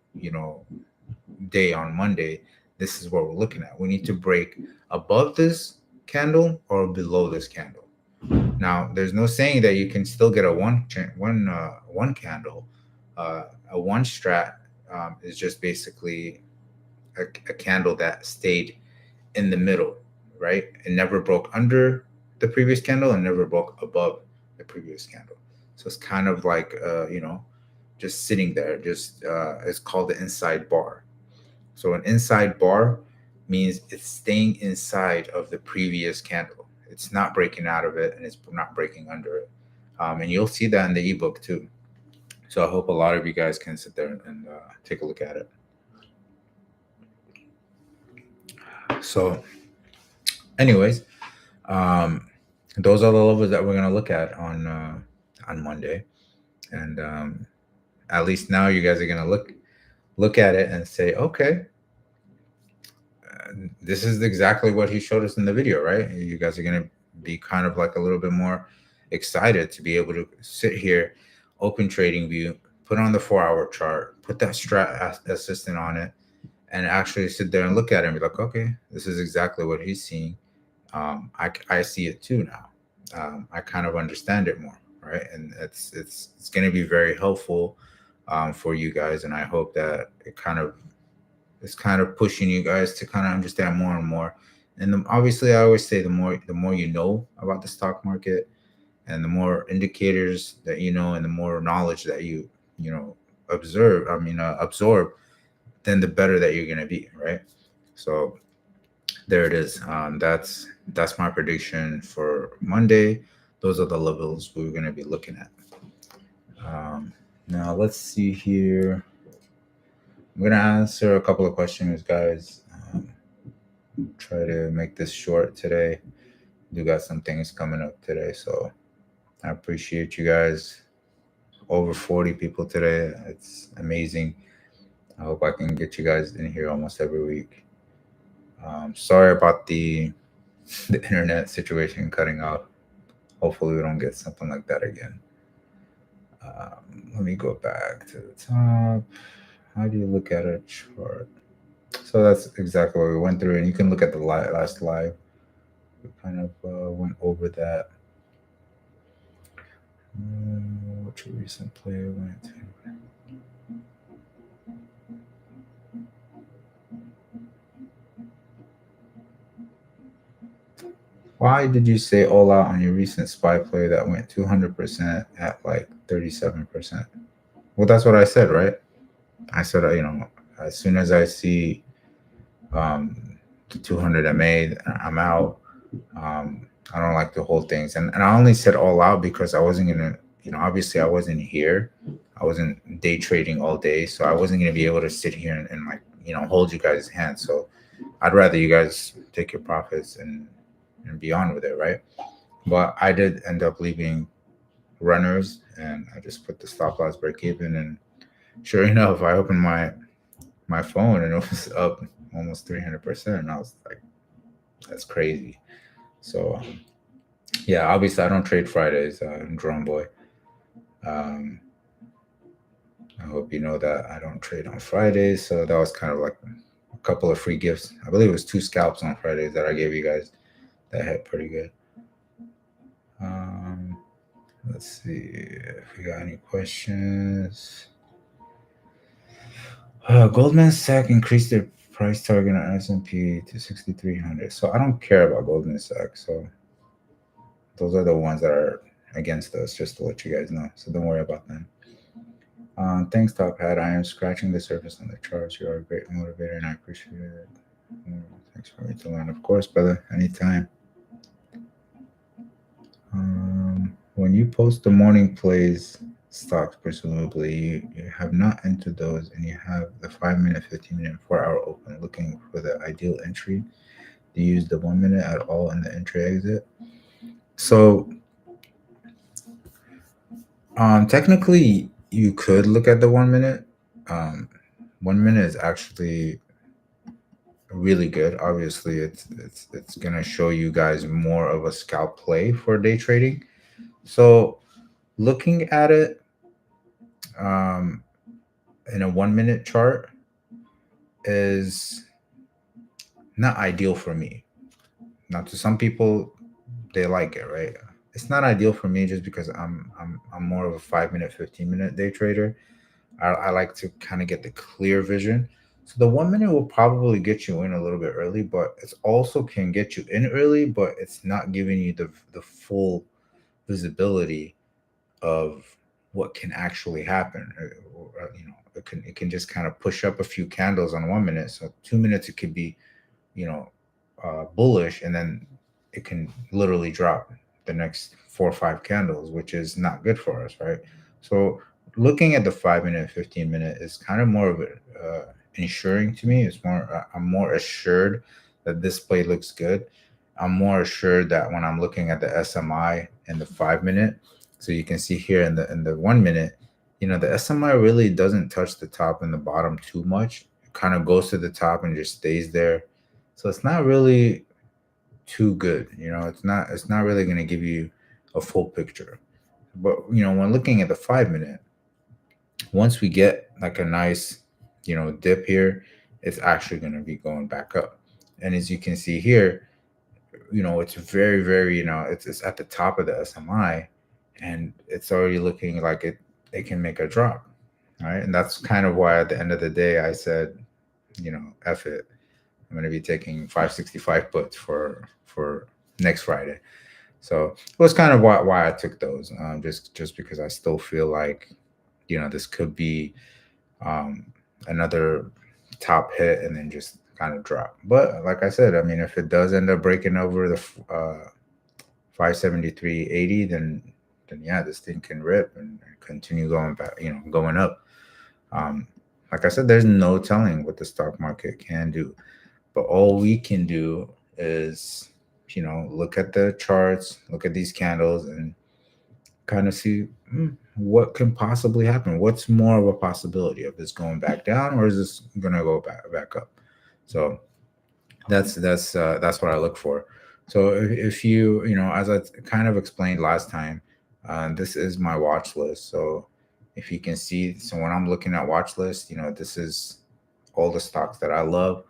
day on Monday, this is what we're looking at. We need to break above this candle or below this candle. Now, there's no saying that you can still get a one candle. A one strat is just basically a candle that stayed in the middle, right? It never broke under the previous candle and never broke above the previous candle. So it's kind of like, just sitting there. Just it's called the inside bar. So an inside bar means it's staying inside of the previous candle. It's not breaking out of it, and it's not breaking under it. And you'll see that in the ebook too. So I hope a lot of you guys can sit there and take a look at it. So anyways, those are the levels that we're going to look at on Monday. And at least now you guys are going to look at it and say, okay, this is exactly what he showed us in the video, right? You guys are going to be kind of like a little bit more excited to be able to sit here, open trading view, put on the 4-hour chart, put that strat assistant on it, and actually sit there and look at it and be like, okay, this is exactly what he's seeing. I see it too now. I kind of understand it more, right? And it's going to be very helpful for you guys, and I hope that it's kind of pushing you guys to kind of understand more and more. And obviously, I always say the more you know about the stock market, and the more indicators that you know, and the more knowledge that you absorb, then the better that you're gonna be, right? So there it is. That's my prediction for Monday. Those are the levels we're gonna be looking at. Now let's see here. I'm gonna answer a couple of questions, guys. Try to make this short today. We got some things coming up today, so I appreciate you guys. Over 40 people today. It's amazing. I hope I can get you guys in here almost every week. Sorry about the internet situation cutting out. Hopefully, we don't get something like that again. Let me go back to the top. How do you look at a chart? So that's exactly what we went through, and you can look at the last live. We kind of went over that. Which recent player went to? Why did you say all out on your recent spy player that went 200% at like 37%? Well, that's what I said, right? I said, as soon as I see um, 200 MA, I'm out. Um, I don't like to hold things. And I only said all out because I wasn't going to, obviously I wasn't here. I wasn't day trading all day. So I wasn't going to be able to sit here and like, hold you guys' hands. So I'd rather you guys take your profits and be on with it, right? But I did end up leaving runners and I just put the stop loss break even. And sure enough, I opened my phone and it was up almost 300%. And I was like, that's crazy. So, yeah, obviously I don't trade Fridays, Drone Boy. I hope you know that I don't trade on Fridays. So that was kind of like a couple of free gifts. I believe it was 2 scalps on Fridays that I gave you guys that hit pretty good. Let's see if we got any questions. Goldman Sachs increased their price target on S&P to 6,300. So I don't care about Goldman Sachs. So those are the ones that are against us, just to let you guys know. So don't worry about them. Thanks, Top Hat. I am scratching the surface on the charts. You are a great motivator, and I appreciate it. Thanks for me to learn, of course, brother. Anytime. When you post the morning plays stocks, presumably you have not entered those, and you have the 5-minute, 15-minute, 4-hour open, looking for the ideal entry. Do you use the 1 minute at all in the entry exit? So, technically, you could look at the 1 minute. 1 minute is actually really good. Obviously, it's gonna show you guys more of a scalp play for day trading. So, looking at it in a 1 minute chart is not ideal for me. Now, to some people, they like it, right? It's not ideal for me just because I'm more of a 5-minute, 15-minute day trader. I like to kind of get the clear vision. So the 1 minute will probably get you in a little bit early, but it also can get you in early, but it's not giving you the full visibility of what can actually happen. It can just kind of push up a few candles on 1 minute. So 2 minutes it could be, bullish, and then it can literally drop the next 4 or 5 candles, which is not good for us, right? So looking at the 5-minute, 15-minute is kind of more of a ensuring to me. It's more I'm more assured that this play looks good. I'm more assured that when I'm looking at the SMI and the 5-minute, so you can see here in the 1 minute, the SMI really doesn't touch the top and the bottom too much. It kind of goes to the top and just stays there. So it's not really too good. It's not really going to give you a full picture. But when looking at the 5-minute, once we get like a nice dip here, it's actually going to be going back up. And as you can see here, it's very, very, it's at the top of the SMI, and it's already looking like it can make a drop. Right. And that's kind of why at the end of the day I said, F it. I'm going to be taking 565 puts for next Friday. So it was kind of why I took those, just because I still feel like, this could be another top hit and then just kind of drop. But like I said, I mean, if it does end up breaking over the 573.80, then yeah, this thing can rip and continue going back, going up. Um, like I said, there's no telling what the stock market can do, but all we can do is, look at the charts, look at these candles, and kind of see what can possibly happen. What's more of a possibility of this going back down, or is this gonna go back up? So that's what I look for. So if as I kind of explained last time, this is my watch list. So if you can see, so when I'm looking at watch list, this is all the stocks that I love,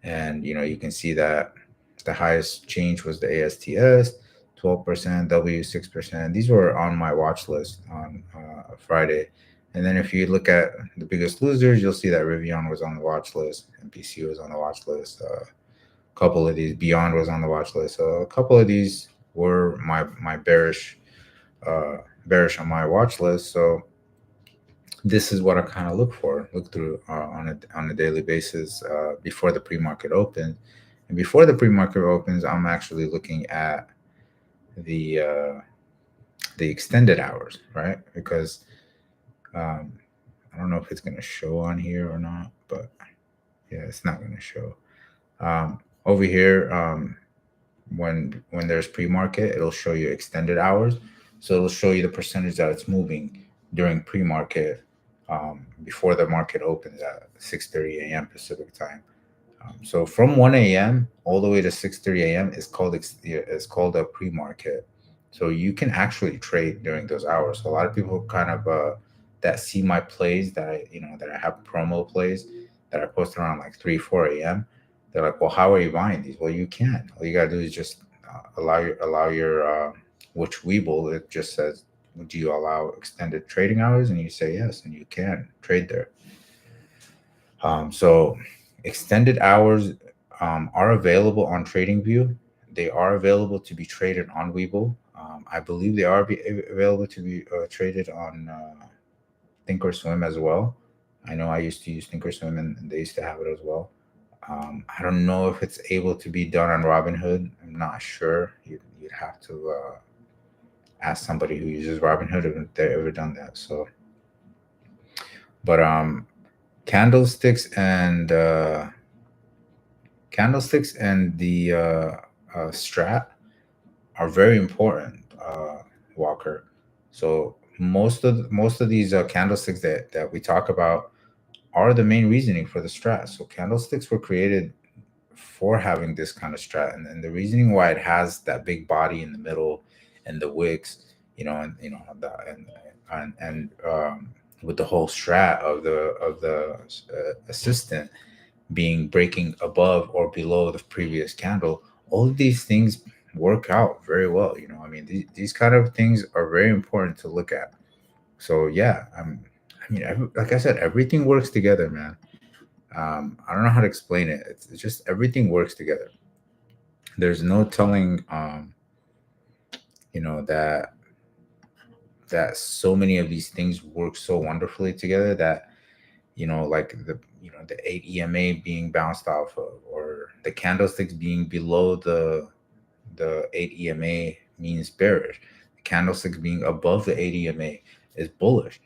and you can see that the highest change was the ASTS, 12%, W 6%. These were on my watch list on Friday. And then if you look at the biggest losers, you'll see that Rivian was on the watch list, MPC was on the watch list. Couple of these, Beyond was on the watch list. So a couple of these were my bearish on my watch list. So this is what I kind of look through on a daily basis before the pre-market opens. And before the pre-market opens, I'm actually looking at the extended hours, right? Because I don't know if it's going to show on here or not, but yeah, it's not going to show. Over here, when there's pre-market, it'll show you extended hours. So it'll show you the percentage that it's moving during pre-market, before the market opens at 6:30 a.m. Pacific time. So from 1 a.m. all the way to 6:30 a.m. is called a pre-market. So you can actually trade during those hours. So a lot of people kind of that see my plays that I have promo plays that I post around like 3 4 a.m. They're like, well, how are you buying these? Well, you can. All you gotta do is just allow your which Webull, it just says, do you allow extended trading hours? And you say yes, and you can trade there. So extended hours are available on TradingView. They are available to be traded on Webull. I believe they are available to be traded on Thinkorswim as well. I know I used to use Thinkorswim, and they used to have it as well. I don't know if it's able to be done on Robinhood. I'm not sure. You'd have to ask somebody who uses Robinhood if they've ever done that. So, but candlesticks and the strat are very important, Walker. So most of these candlesticks that we talk about are the main reasoning for the strat. So candlesticks were created for having this kind of strat, and the reasoning why it has that big body in the middle and the wicks, and with the whole strat of the assistant being breaking above or below the previous candle, all of these things work out very well. I mean, these kind of things are very important to look at. So yeah, like I said, everything works together, man. I don't know how to explain it. It's just everything works together. There's no telling, that so many of these things work so wonderfully together that like the 8 EMA being bounced off of, or the candlesticks being below the 8 EMA means bearish. The candlesticks being above the 8 EMA is bullish.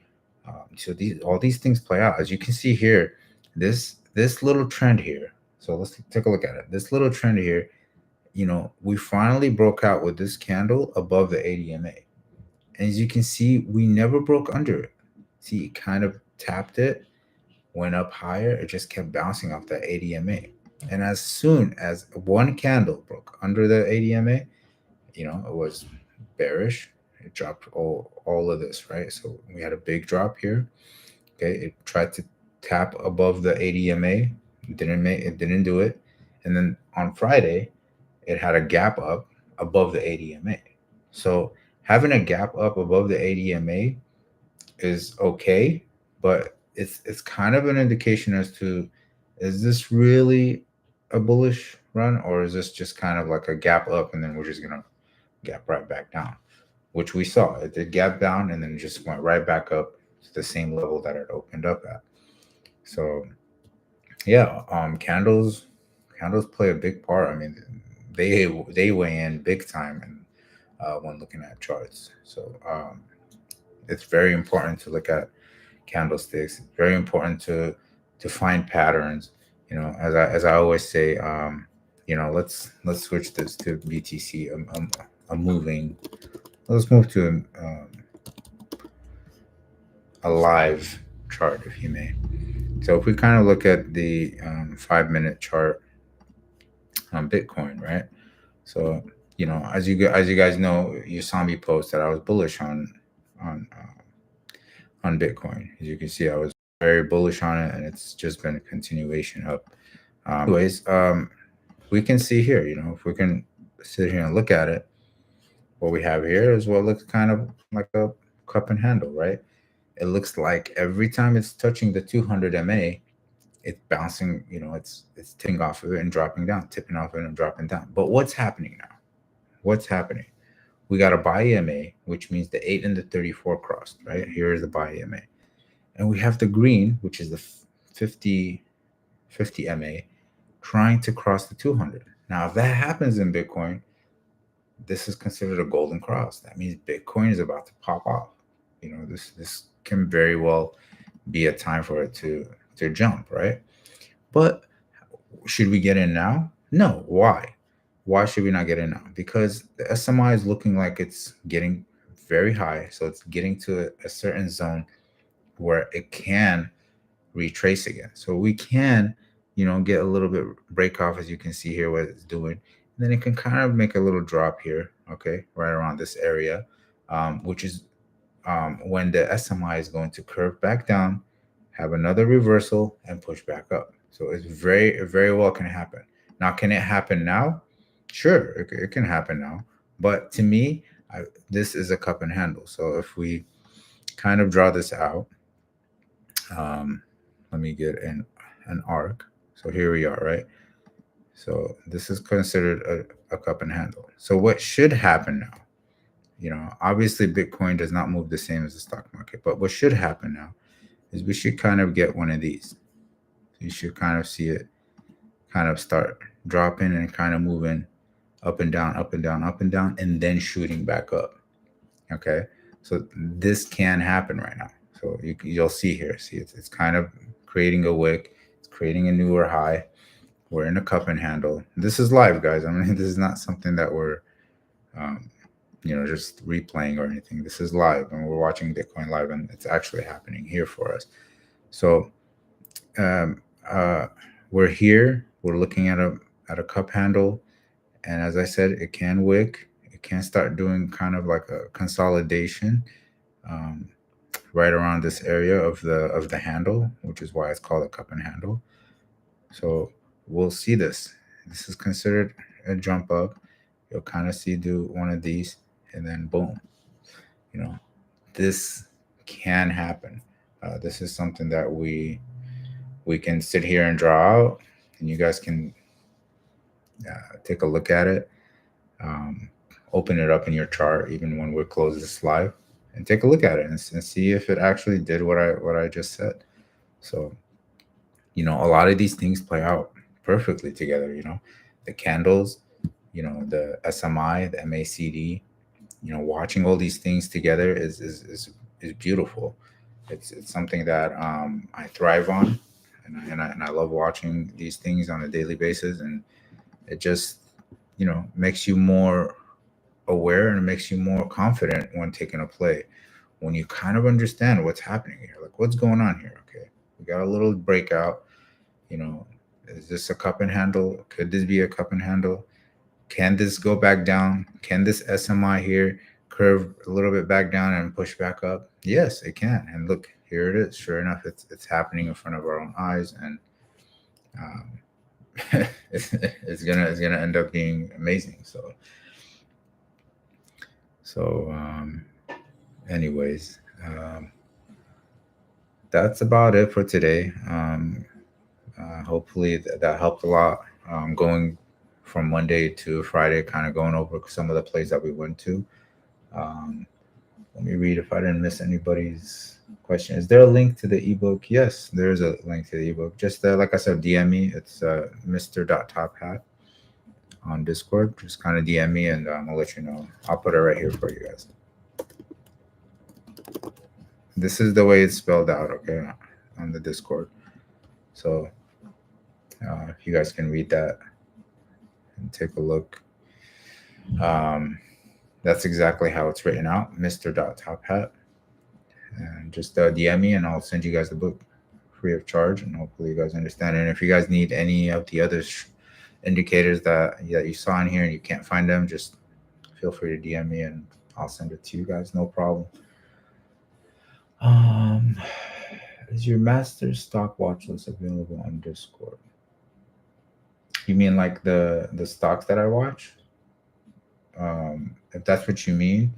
So all these things play out, as you can see here. This little trend here. So let's take a look at it. This little trend here. We finally broke out with this candle above the 8 EMA. And as you can see, we never broke under it. See, it kind of tapped it, went up higher. It just kept bouncing off that 8 EMA. And as soon as one candle broke under the 8 EMA, it was bearish. It dropped all of this, right? So we had a big drop here. Okay, it tried to tap above the 8 EMA. It didn't do it. And then on Friday, it had a gap up above the 8 EMA. So having a gap up above the 8 EMA is okay, but it's kind of an indication as to, is this really a bullish run, or is this just kind of like a gap up and then we're just gonna gap right back down, which we saw. It did gap down and then just went right back up to the same level that it opened up at. So Yeah, candles play a big part. I mean, they weigh in big time and when looking at charts. So it's very important to look at candlesticks. It's very important to find patterns. You know, as I always say, let's switch this to BTC. A moving. Let's move to a live chart, if you may. So if we kind of look at the 5 minute chart on Bitcoin, right? So as you guys know, you saw me post that I was bullish on on Bitcoin. As you can see, I was very bullish on it, and it's just been a continuation up. Anyways, we can see here, if we can sit here and look at it, what we have here is what looks kind of like a cup and handle, right? It looks like every time it's touching the 200 MA, it's bouncing, it's tipping off of it and dropping down, tipping off of it and dropping down. But what's happening now? What's happening? We got a buy EMA, which means the 8 and the 34 crossed, right? Here is the buy EMA. And we have the green, which is the 50 MA, trying to cross the 200. Now, if that happens in Bitcoin, this is considered a golden cross. That means Bitcoin is about to pop off. This can very well be a time for it to jump, right? But should we get in now? No. Why? Why should we not get in now? Because the SMI is looking like it's getting very high. So it's getting to a certain zone where it can retrace again. So we can, get a little bit break off, as you can see here what it's doing. And then it can kind of make a little drop here, okay, right around this area, which is when the SMI is going to curve back down, have another reversal, and push back up. So it's very, very well can happen. Now, can it happen now? Sure, it can happen now. But to me, this is a cup and handle. So if we kind of draw this out, let me get an arc. So here we are, right? So this is considered a cup and handle. So what should happen now? Obviously Bitcoin does not move the same as the stock market, but what should happen now is we should kind of get one of these. You should kind of see it kind of start dropping and kind of moving up and down, up and down, up and down, and then shooting back up. Okay, so this can happen right now. So you'll see here. See, it's kind of creating a wick. It's creating a newer high. We're in a cup and handle. This is live, guys. I mean, this is not something that we're, just replaying or anything. This is live, and we're watching Bitcoin live, and it's actually happening here for us. So um, we're here. We're looking at a cup handle, and as I said, it can wick. It can start doing kind of like a consolidation um, right around this area of the handle, which is why it's called a cup and handle. So we'll see this. This is considered a jump up. You'll kind of see do one of these, and then boom. This can happen. This is something that we can sit here and draw out, and you guys can take a look at it. Open it up in your chart, even when we close this live, and take a look at it and see if it actually did what I just said. So, a lot of these things play out perfectly together. The candles, the SMI, the MACD. Watching all these things together is beautiful. It's something that I thrive on, and I love watching these things on a daily basis, and it just makes you more aware and it makes you more confident when taking a play, when you kind of understand what's happening here, like what's going on here. Okay, we got a little breakout. Is this a cup and handle? Could this be a cup and handle? Can this go back down? Can this SMI here curve a little bit back down and push back up? Yes, it can. And look, here it is. Sure enough, it's happening in front of our own eyes, and it's gonna end up being amazing. So anyways, that's about it for today. Hopefully that helped a lot. Going from Monday to Friday, kind of going over some of the plays that we went to. Um, Let me read if I didn't miss anybody's question. Is there a link to the ebook? Yes, there's a link to the ebook. Just like I said, DM me. It's Mr. Top Hat on Discord. Just kind of DM me and I'll let you know. I'll put it right here for you guys. This is the way it's spelled out, okay, on the Discord. So if you guys can read that and take a look. That's exactly how it's written out, Mr. Top Hat. And just DM me and I'll send you guys the book free of charge, and hopefully you guys understand. And if you guys need any of the other indicators that you saw in here and you can't find them, just feel free to DM me and I'll send it to you guys, no problem. Is your master stock watch list available on Discord? You mean like the stocks that I watch? If that's what you mean,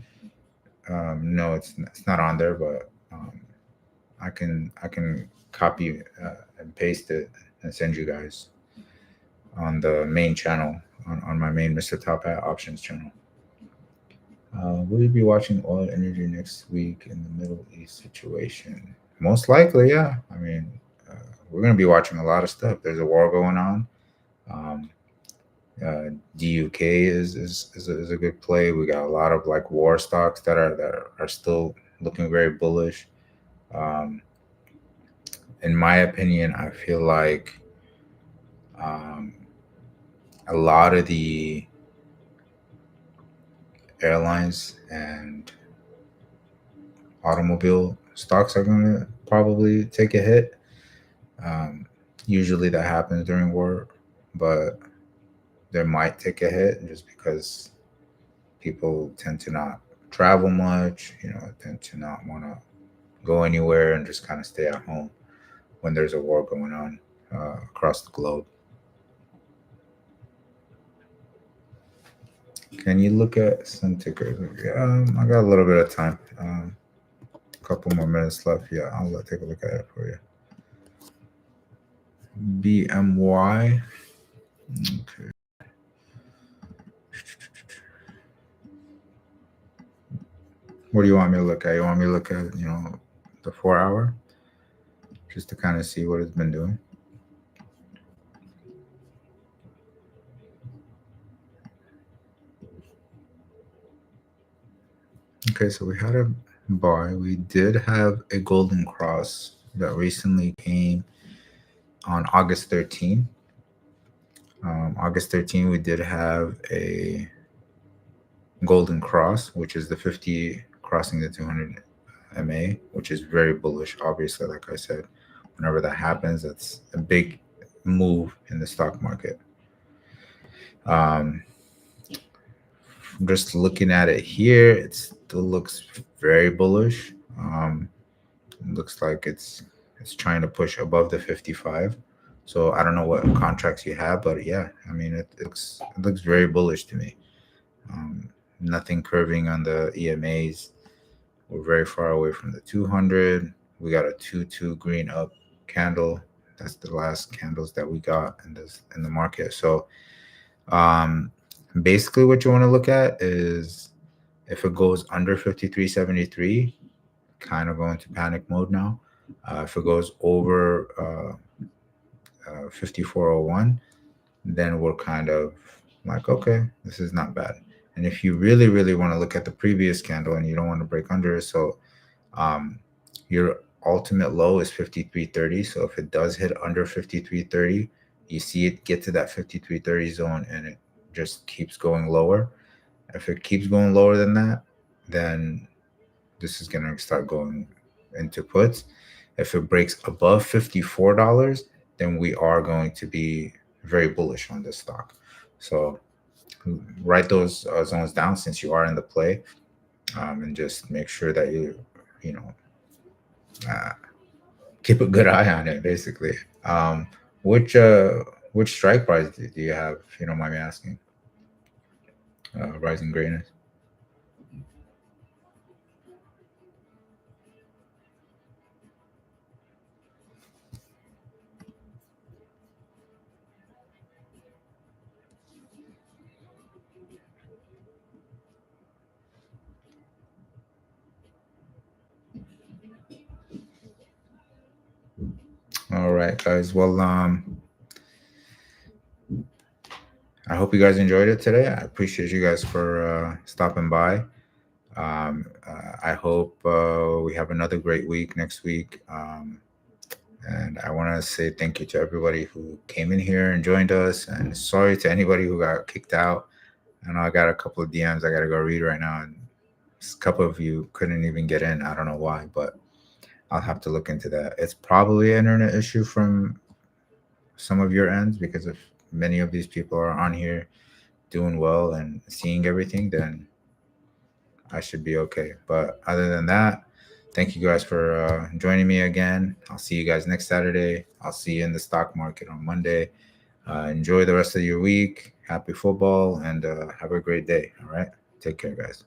no, it's not on there, but I can copy and paste it and send you guys on the main channel, on my main Mr. Top Hat options channel. Will you be watching oil energy next week in the Middle East situation? Most likely, yeah. I mean, we're going to be watching a lot of stuff. There's a war going on. Um, DUK is a good play. We got a lot of like war stocks that are still looking very bullish. Um, in my opinion, I feel like um, a lot of the airlines and automobile stocks are going to probably take a hit. Um, Usually that happens during war, but they might take a hit just because people tend to not travel much, tend to not want to go anywhere and just kind of stay at home when there's a war going on across the globe. Can you look at some tickers? I got a little bit of time. A couple more minutes left. Yeah, I'll take a look at it for you. BMY. Okay. What do you want me to look at? You want me to look at, the 4 hour? Just to kind of see what it's been doing. Okay, so we had a buy. We did have a golden cross that recently came on August 13. August 13, we did have a golden cross, which is the 50 crossing the 200 MA, which is very bullish. Obviously, like I said, whenever that happens, that's a big move in the stock market. Just looking at it here, it still looks very bullish. It looks like it's trying to push above the 55. So I don't know what contracts you have, but yeah, I mean it looks very bullish to me. Nothing curving on the EMAs. We're very far away from the 200. We got a 2-2 green up candle. That's the last candles that we got in the market. So basically what you want to look at is if it goes under 53.73, kind of go into panic mode now. If it goes over 54.01, then we're kind of like, okay, this is not bad. And if you really, really want to look at the previous candle and you don't want to break under it, so your ultimate low is 53.30. So if it does hit under 53.30, you see it get to that 53.30 zone and it just keeps going lower. If it keeps going lower than that, then this is going to start going into puts. If it breaks above $54, then we are going to be very bullish on this stock. So write those zones down since you are in the play, and just make sure that you know keep a good eye on it. Basically, which strike price do you have? If you don't mind me asking, Rising Greatness. right, guys. Well, I hope you guys enjoyed it today. I appreciate you guys for stopping by. I hope we have another great week next week. And I want to say thank you to everybody who came in here and joined us. And sorry to anybody who got kicked out. I know I got a couple of DMs I got to go read right now. And a couple of you couldn't even get in. I don't know why, but I'll have to look into that. It's probably an internet issue from some of your ends, because if many of these people are on here doing well and seeing everything, then I should be okay. But other than that, thank you guys for joining me again. I'll see you guys next Saturday. I'll see you in the stock market on Monday. Enjoy the rest of your week. Happy football, and have a great day. All right. Take care, guys.